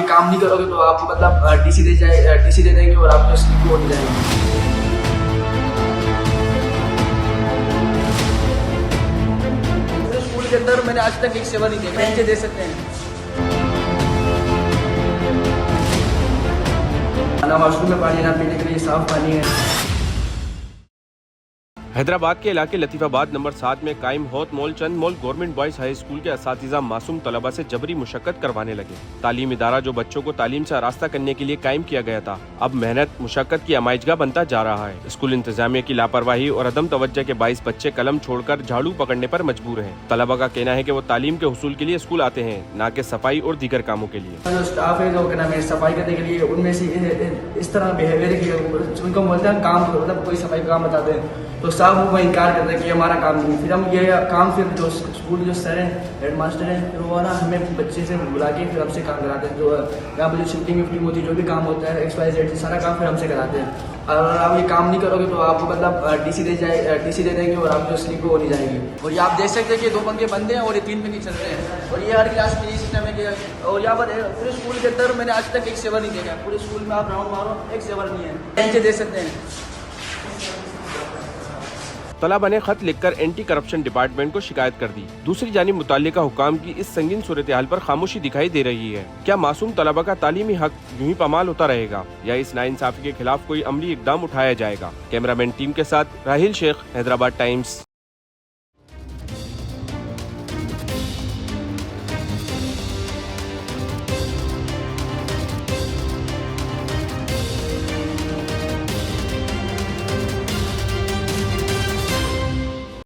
ये काम नहीं करोगे तो आप मतलब टीसी दे देंगे और आपको स्लिप हो नहीं जाएगी। पूरे स्कूल के अंदर मैंने आज तक एक सेवा नहीं देखा। बेंचे दे सकते हैं ना, वॉशरूम में पानी ना पीने के लिए साफ पानी है। हैदराबाद के इलाके लतीफाबाद नंबर 7 में कायम होत मॉल चंद मॉल गवर्नमेंट बॉयज हाई स्कूल के असातिज़ा मासूम तलबा से जबरी मुशक्कत करवाने लगे। तालीम इदारा जो बच्चों को तालीम से आरास्ता करने के लिए कायम किया गया था, अब मेहनत मुशक्कत की आमाइजगा बनता जा रहा है। स्कूल इंतजामिया की लापरवाही और अदम तवज्जो के बाइस बच्चे कलम छोड़कर झाड़ू पकड़ने पर मजबूर हैं। तलबा का कहना है कि वो तालीम के हुसूल के लिए स्कूल आते हैं, न कि सफाई और दीगर कामों के लिए। जो स्टाफ है जो क्या नाम है सफाई करने के लिए, उनमें से इस तरह बिहेवियर की उनको बोलते हैं काम करो, मतलब कोई सफाई का काम बताते हैं तो साहब वो इनकार करते हैं कि हमारा काम नहीं। फिर हम ये काम फिर जो स्कूल जो सर हैं हेड मास्टर हैं फिर वो ना हमें बच्चे से बुला के फिर हमसे काम कराते हैं। जो यहाँ पर जो शिफ्टिंग विफ्टिंग होती है, जो भी काम होता है XYZ सारा काम फिर हमसे कराते हैं। और आप ये काम नहीं करोगे तो आपको मतलब टीसी दे देंगे और आपको स्लिप हो नहीं जाएगी। और ये आप देख सकते हैं कि 2 पंखे बंद हैं और ये 3 पे नहीं चल रहे हैं। और ये हर क्लास में ये सिस्टम है कि और यहाँ पर पूरे स्कूल के अंदर मैंने आज तक एक सेवर नहीं देखा। पूरे स्कूल में आप राउंड मारो एक सेवर नहीं है। बेंचे दे सकते हैं। तलबा ने खत लिखकर एंटी करप्शन डिपार्टमेंट को शिकायत कर दी। दूसरी जानिब मुताल्लिका हुकाम की इस संगीन सूरत हाल पर खामोशी दिखाई दे रही है। क्या मासूम तलबा का तालीमी हक यूं ही पामाल होता रहेगा या इस नाइंसाफी के खिलाफ कोई अमली इकदाम उठाया जाएगा? कैमरामैन टीम के साथ राहिल शेख, हैदराबाद टाइम्स।